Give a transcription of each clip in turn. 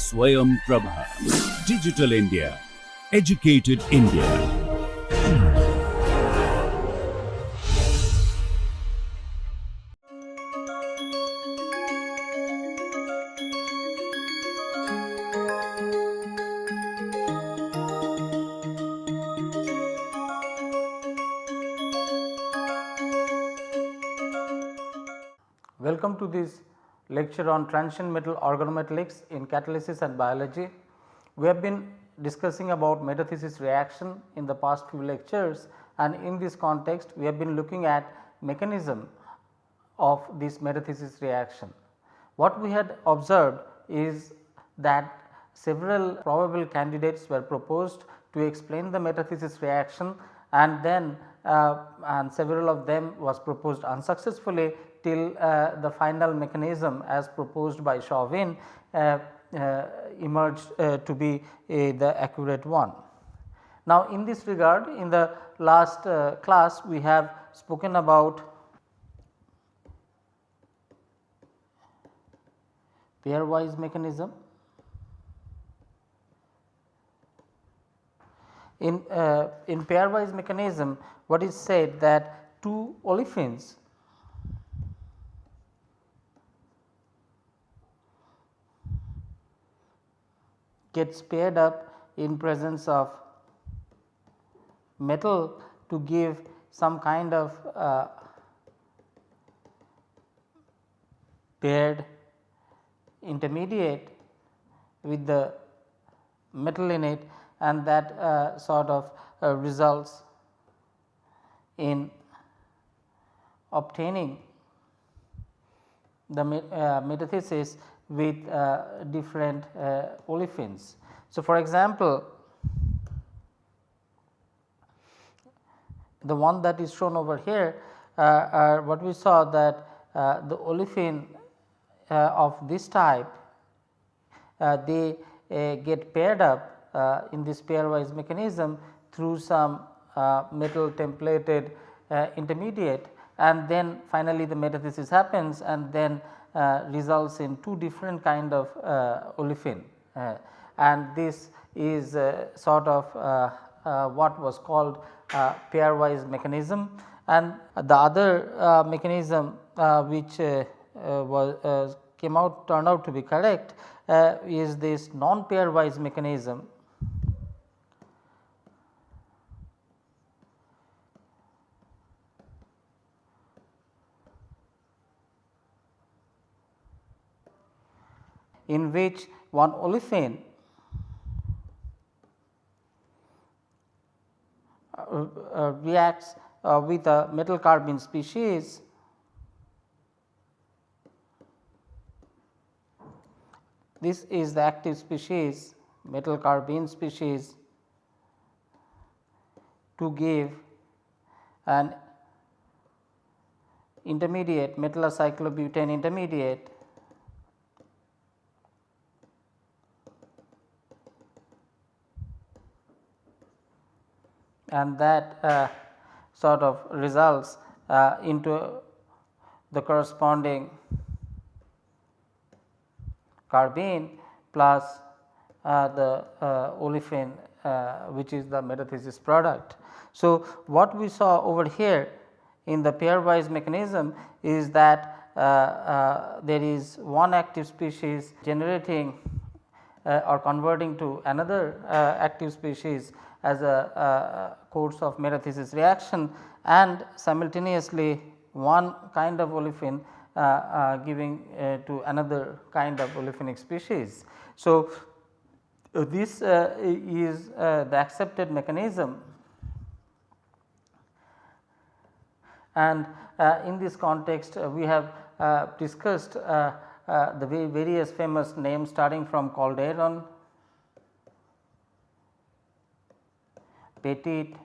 Swayam Prabha. Digital India. Educated India. Welcome to this lecture on transition metal organometallics in catalysis and biology. We have been discussing about metathesis reaction in the past few lectures, and in this context we have been looking at mechanism of this metathesis reaction. What we had observed is that several probable candidates were proposed to explain the metathesis reaction, and then several of them was proposed unsuccessfully till the final mechanism as proposed by Chauvin emerged to be the accurate one. Now, in this regard, in the last class we have spoken about pairwise mechanism. In pairwise mechanism, what is said that two olefins gets paired up in presence of metal to give some kind of paired intermediate with the metal in it, and that sort of results in obtaining the metathesis with different olefins. So, for example, the one that is shown over here, what we saw that the olefin of this type they get paired up in this pairwise mechanism through some metal templated intermediate, and then finally the metathesis happens, and then results in two different kind of olefin, and this is sort of what was called pairwise mechanism. And the other mechanism which turned out to be correct is this non pairwise mechanism, in which one olefin reacts with a metal carbene species this is the active species, metal carbene species, to give an intermediate metallocyclobutane intermediate and that sort of results into the corresponding carbene plus the olefin which is the metathesis product. So, what we saw over here in the pairwise mechanism is that there is one active species generating or converting to another active species as a course of metathesis reaction, and simultaneously one kind of olefin giving to another kind of olefinic species. So, this is the accepted mechanism, and in this context we have discussed the various famous names starting from Calderon, Petit,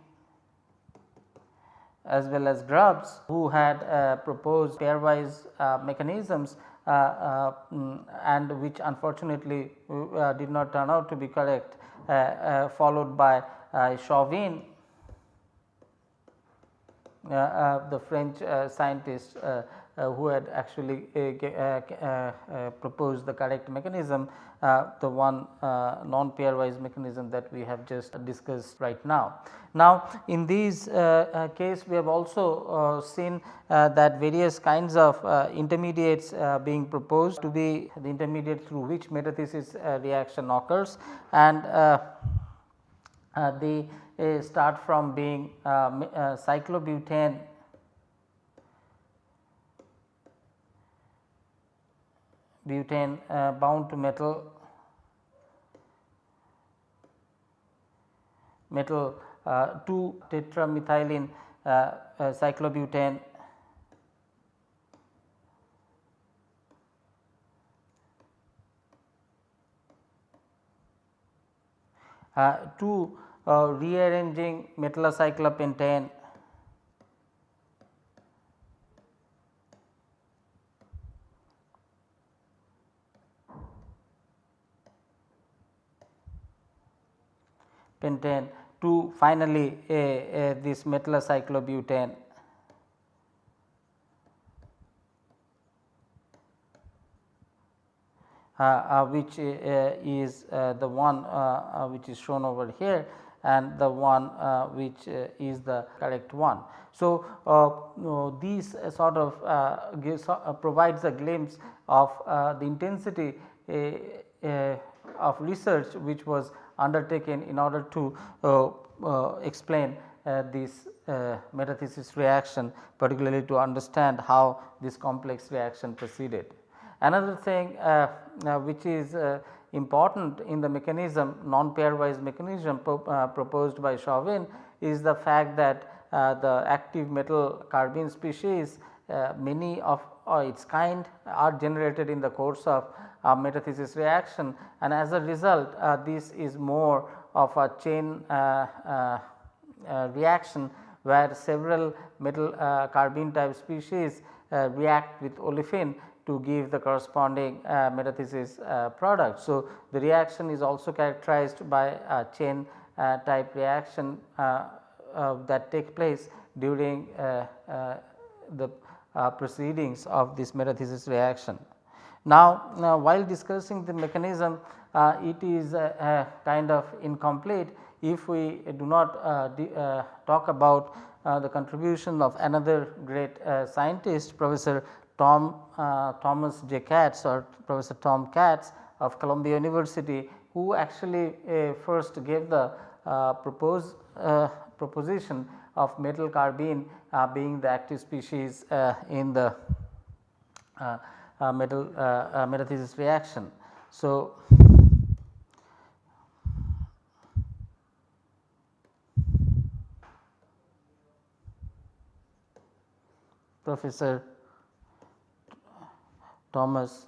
as well as Grubbs, who had proposed pairwise mechanisms and which unfortunately did not turn out to be correct, followed by Chauvin, the French scientist who had actually proposed the correct mechanism, the one non-pairwise mechanism that we have just discussed right now. Now, in this case we have also seen that various kinds of intermediates being proposed to be the intermediate through which metathesis reaction occurs, and they start from being cyclobutane bound to metal 2 tetramethylene cyclobutane to rearranging metallocyclopentane to finally this metallocyclobutane which is the one which is shown over here, and the one which is the correct one. So, these sort of provides a glimpse of the intensity of research which was undertaken in order to explain this metathesis reaction, particularly to understand how this complex reaction proceeded. Another thing which is important in the mechanism, non-pairwise mechanism proposed by Chauvin, is the fact that the active metal carbene species, many of its kind are generated in the course of metathesis reaction, and as a result this is more of a chain reaction where several metal carbene type species react with olefin to give the corresponding metathesis product. So, the reaction is also characterized by a chain type reaction that take place during the proceedings of this metathesis reaction. Now, while discussing the mechanism, it is kind of incomplete if we do not talk about the contribution of another great scientist, Professor Thomas J. Katz, or Professor Tom Katz of Columbia University, who actually first gave the proposition of metal carbene being the active species in the metathesis reaction. So, Professor Thomas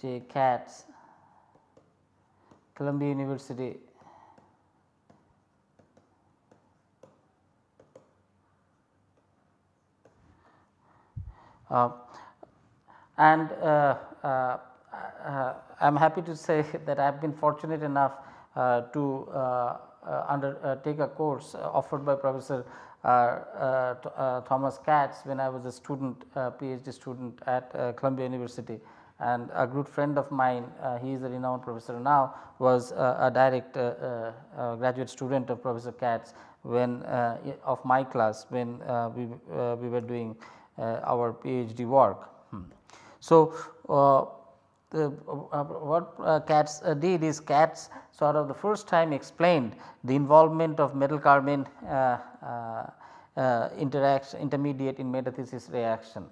J. Katz, Columbia University, and I am happy to say that I have been fortunate enough to undertake a course offered by Professor Thomas Katz when I was a student, PhD student at Columbia University, and a good friend of mine, he is a renowned professor now, was a direct graduate student of Professor Katz when of my class when we were doing our PhD work. So, what Katz did is Katz sort of the first time explained the involvement of metal carbene intermediate in metathesis reaction.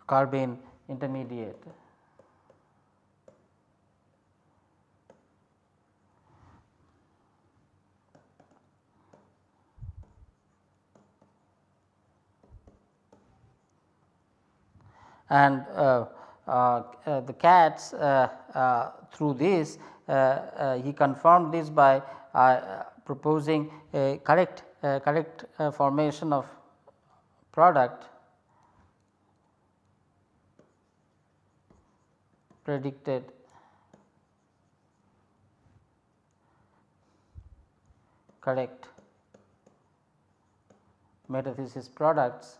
Carbene intermediate. And the Katz through this he confirmed this by proposing a correct formation of product predicted correct metathesis products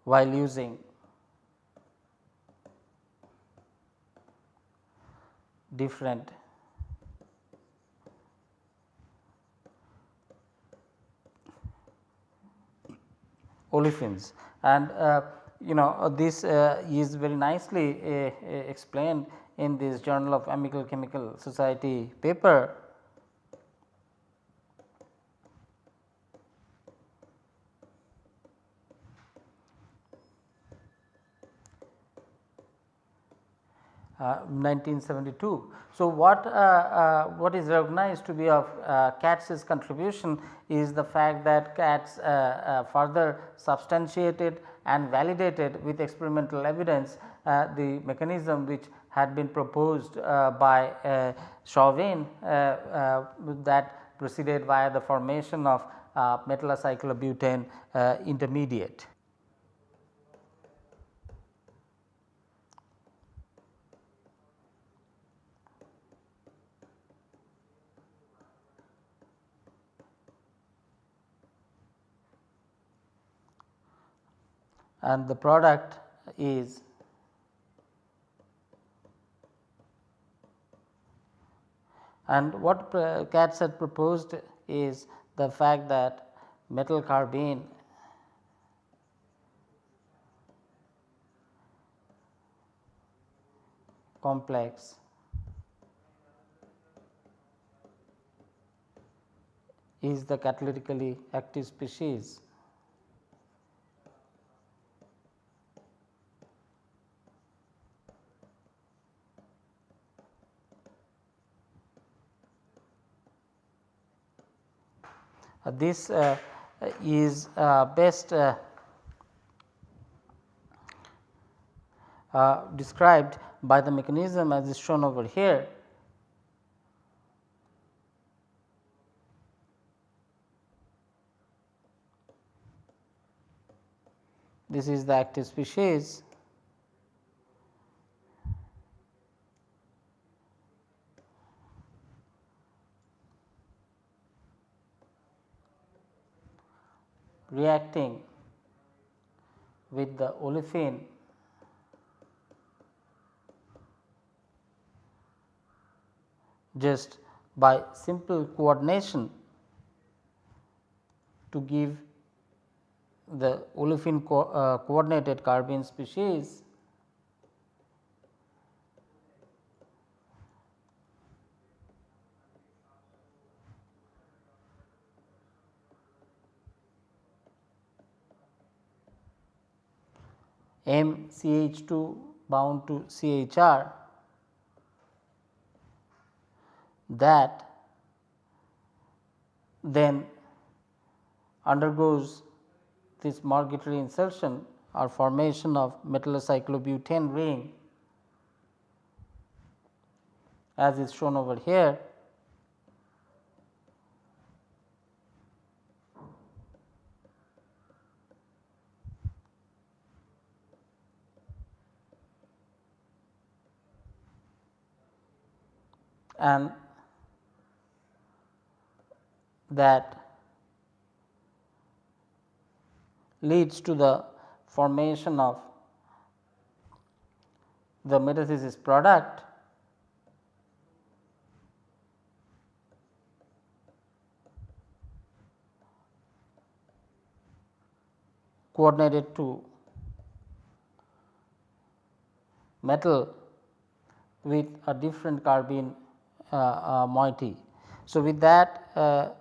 while using different olefins. And this is very nicely explained in this Journal of Amical Chemical Society paper. Uh, 1972. So, what is recognized to be of Katz's contribution is the fact that Katz further substantiated and validated with experimental evidence the mechanism which had been proposed by Chauvin that proceeded via the formation of metallocyclobutane intermediate. And the product is and what Katz had proposed is the fact that metal carbene complex is the catalytically active species. This is best described by the mechanism as is shown over here. This is the active species. Reacting with the olefin just by simple coordination to give the olefin coordinated carbene species MCH2 bound to CHR that then undergoes this Margottery insertion or formation of metallocyclobutane ring as is shown over here. And that leads to the formation of the metathesis product coordinated to metal with a different carbene moiety. So, with that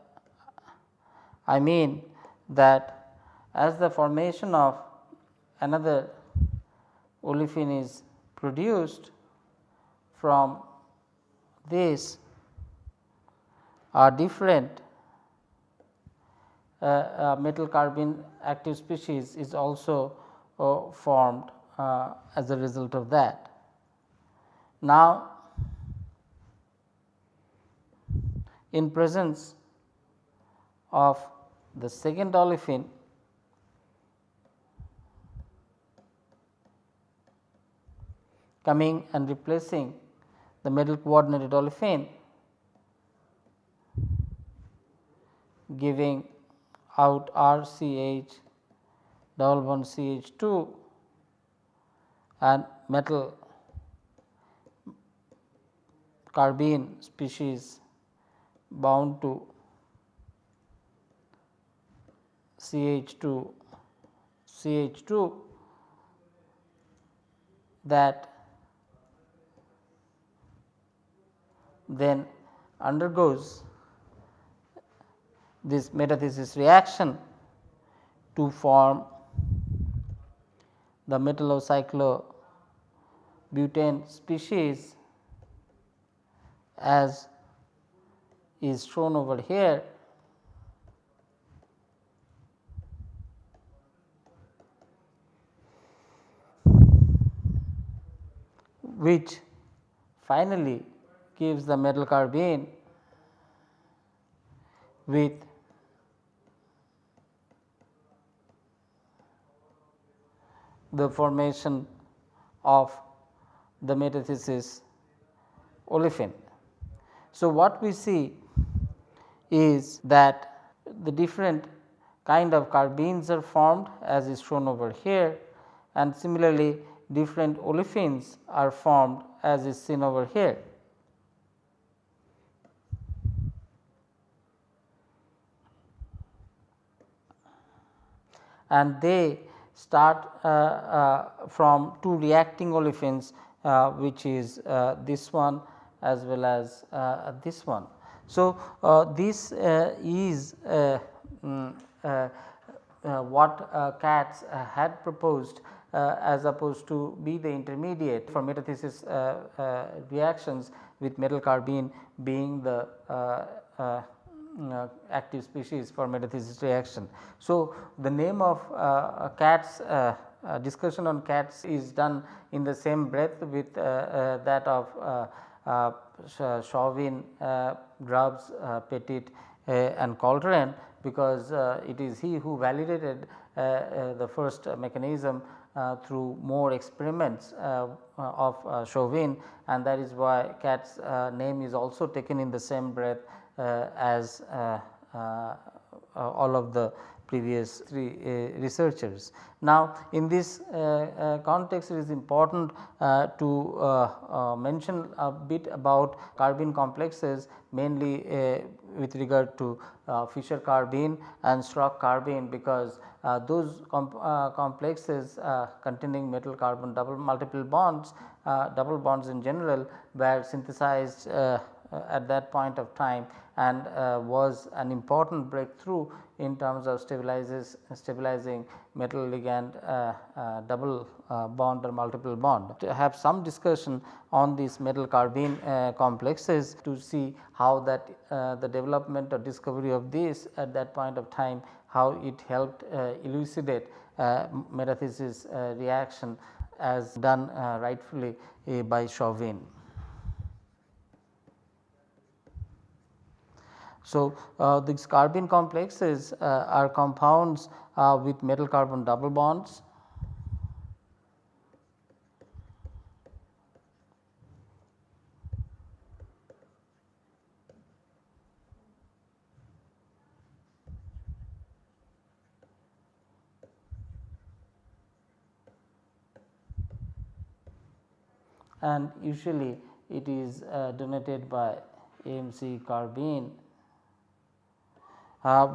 I mean that as the formation of another olefin is produced from this are different metal carbene active species is also formed as a result of that. Now, in presence of the second olefin, coming and replacing the metal coordinated olefin, giving out RCH double bond CH2 and metal carbene species bound to CH2 that then undergoes this metathesis reaction to form the metallocyclobutane species as is shown over here, which finally gives the metal carbene with the formation of the metathesis olefin. So, what we see is that the different kind of carbenes are formed as is shown over here, and similarly different olefins are formed as is seen over here. And they start from two reacting olefins, which is this one as well as this one. So, this is what Katz had proposed as opposed to be the intermediate for metathesis reactions, with metal carbene being the active species for metathesis reaction. So, the name of Katz discussion on Katz is done in the same breath with that of Chauvin, Grubbs, Petit and Coltrane, because it is he who validated the first mechanism through more experiments of Chauvin, and that is why Katz name is also taken in the same breath as all of the previous three researchers. Now, in this context, it is important to mention a bit about carbene complexes, mainly with regard to Fischer carbene and Schrock carbene, because those complexes containing metal carbon multiple bonds, double bonds in general, were synthesized at that point of time, and was an important breakthrough in terms of stabilizing metal ligand double bond or multiple bond. To have some discussion on these metal carbene complexes to see how that the development or discovery of this at that point of time, how it helped elucidate metathesis reaction as done rightfully by Chauvin. So, these carbene complexes are compounds with metal carbon double bonds, and usually it is denoted by AMC carbene,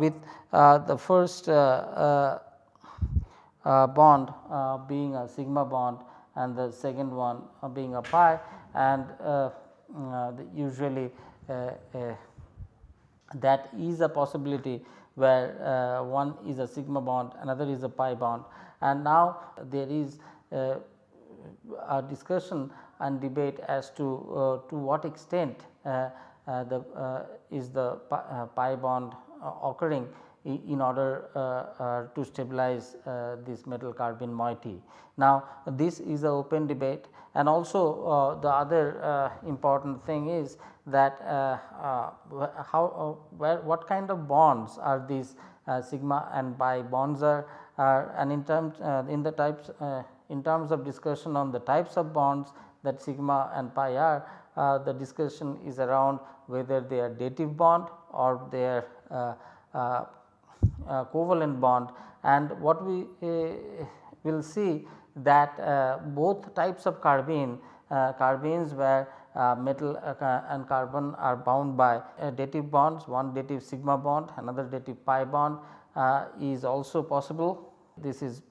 with the first bond being a sigma bond and the second one being a pi, and usually that is a possibility where one is a sigma bond, another is a pi bond, and now there is a discussion and debate as to what extent is the pi bond occurring in order to stabilize this metal carbene moiety. Now, this is a open debate, and also the other important thing is that what kind of bonds are these sigma and pi bonds are, and in terms of discussion on the types of bonds that sigma and pi are, the discussion is around whether they are dative bond or they are covalent bond. And what we will see that both types of carbenes where metal and carbon are bound by dative bonds, one dative sigma bond, another dative pi bond is also possible. This is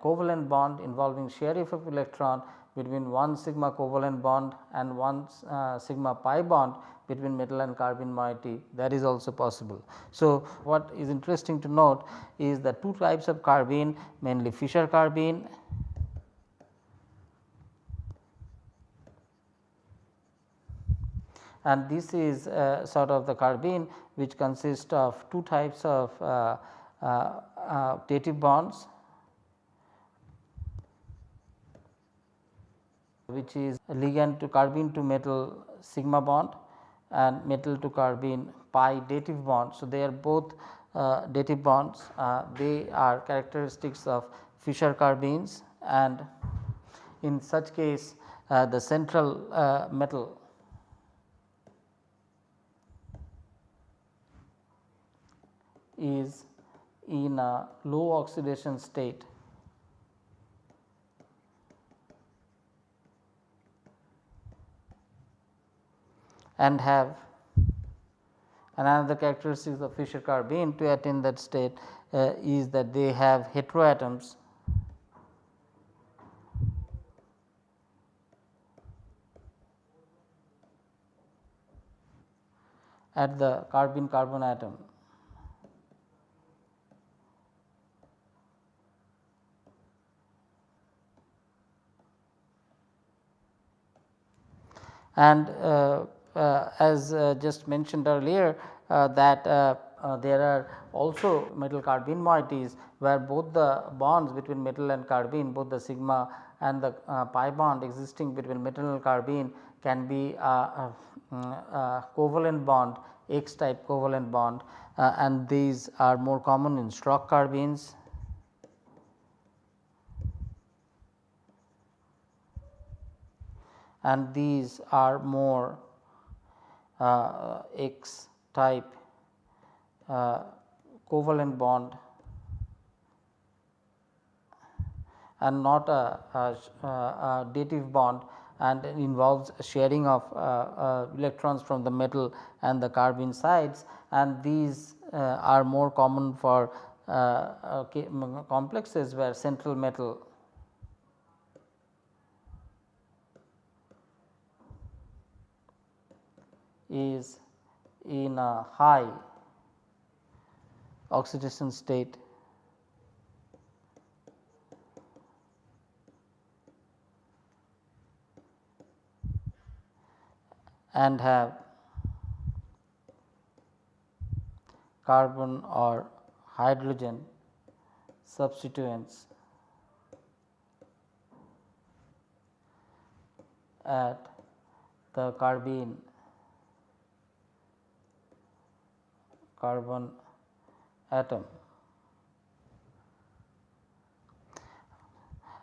covalent bond involving sharing of electron between one sigma covalent bond and one sigma pi bond between metal and carbene moiety, that is also possible. So, what is interesting to note is the two types of carbene, mainly Fischer carbene and this is sort of the carbene which consists of two types of dative bonds, which is ligand to carbene to metal sigma bond and metal to carbene pi dative bond. So, they are both dative bonds, they are characteristics of Fischer carbenes, and in such case the central metal is in a low oxidation state and have another characteristics of Fischer carbene to attain that state is that they have heteroatoms at the carbene carbon atom. And as just mentioned earlier that there are also metal carbene moieties where both the bonds between metal and carbene, both the sigma and the pi bond existing between metal and carbene can be covalent bond, X type covalent bond, and these are more common in Strock carbenes. And these are more X type covalent bond and not a dative bond, and involves sharing of electrons from the metal and the carbene sides, and these are more common for complexes where central metal is in a high oxidation state and have carbon or hydrogen substituents at the carbene carbon atom.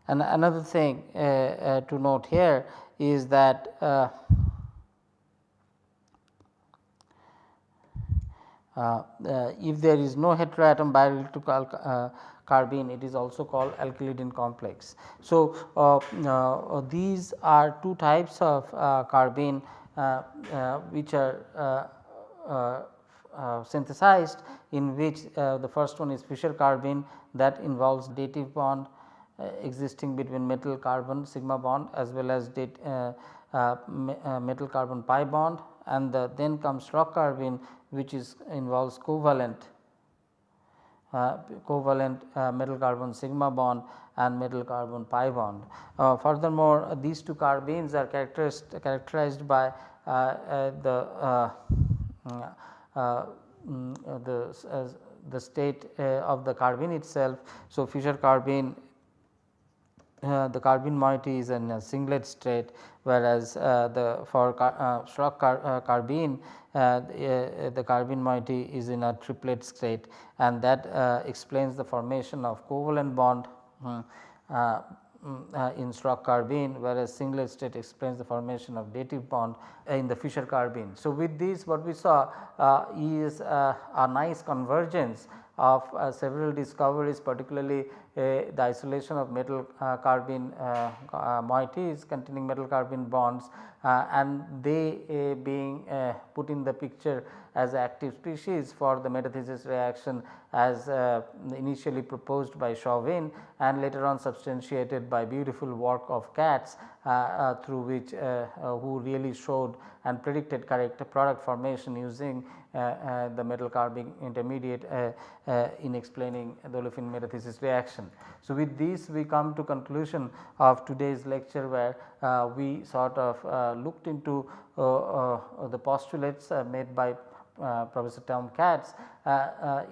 And another thing to note here is that if there is no heteroatom bielectrical carbene, it is also called alkylidene complex. So, these are two types of carbene which are synthesized, in which the first one is Fischer carbene, that involves dative bond existing between metal carbon sigma bond as well as metal carbon pi bond, and then comes Strock carbene, which involves covalent metal carbon sigma bond and metal carbon pi bond. Furthermore, these two carbenes are characterized by the state of the carbene itself. So, Fischer carbene, the carbene moiety is in a singlet state, whereas the for Schrock carbene the carbene moiety is in a triplet state, and that explains the formation of covalent bond in Schrock carbene, whereas singlet state explains the formation of dative bond in the Fischer carbene. So, with this what we saw is a nice convergence of several discoveries, particularly the isolation of metal carbene moieties containing metal carbene bonds, and they being put in the picture as active species for the metathesis reaction as initially proposed by Chauvin and later on substantiated by beautiful work of Katz, through which who really showed and predicted correct product formation using the metal carbene intermediate in explaining the olefin metathesis reaction. So, with this we come to conclusion of today's lecture, where we sort of looked into the postulates made by Professor Tom Katz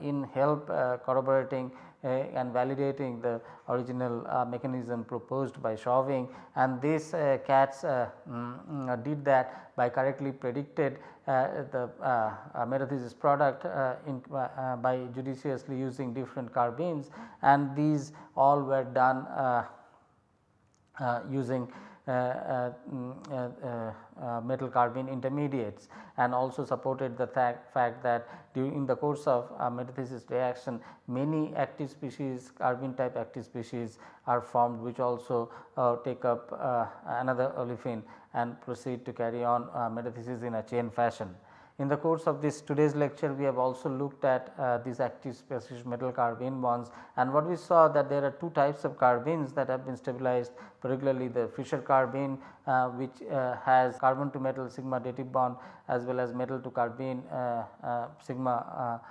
in help corroborating and validating the original mechanism proposed by Chauvin, and this Katz did that by correctly predicted the metathesis product by judiciously using different carbenes, and these all were done using metal carbene intermediates, and also supported the fact that during the course of metathesis reaction many active species, carbene type active species are formed, which also take up another olefin and proceed to carry on metathesis in a chain fashion. In the course of this today's lecture, we have also looked at these active species metal carbene bonds, and what we saw that there are two types of carbenes that have been stabilized, particularly the Fischer carbene which has carbon to metal sigma dative bond as well as metal to carbene sigma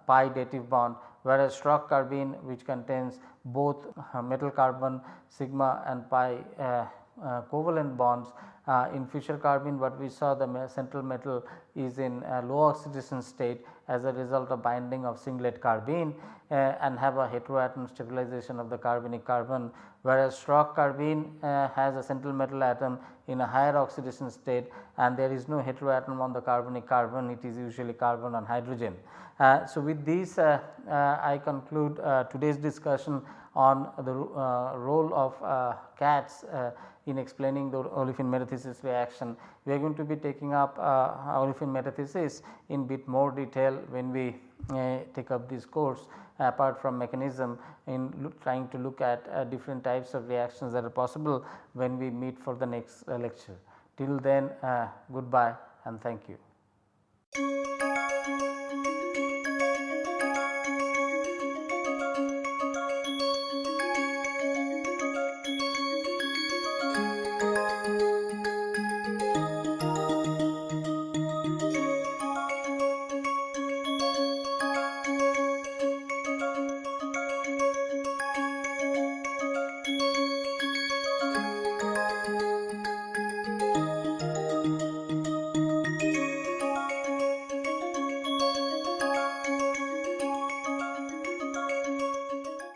pi dative bond, whereas Schrock carbene which contains both metal carbon sigma and pi covalent bonds. In Fischer carbene, what we saw, the central metal is in low oxidation state as a result of binding of singlet carbene and have a heteroatom stabilization of the carbonic carbon, whereas Schrock carbene has a central metal atom in a higher oxidation state and there is no heteroatom on the carbonic carbon, it is usually carbon on hydrogen. So, with this I conclude today's discussion on the role of Katz in explaining the olefin metathesis reaction. We are going to be taking up olefin metathesis in bit more detail when we take up this course, apart from mechanism, in trying to look at different types of reactions that are possible when we meet for the next lecture. Till then, goodbye and thank you.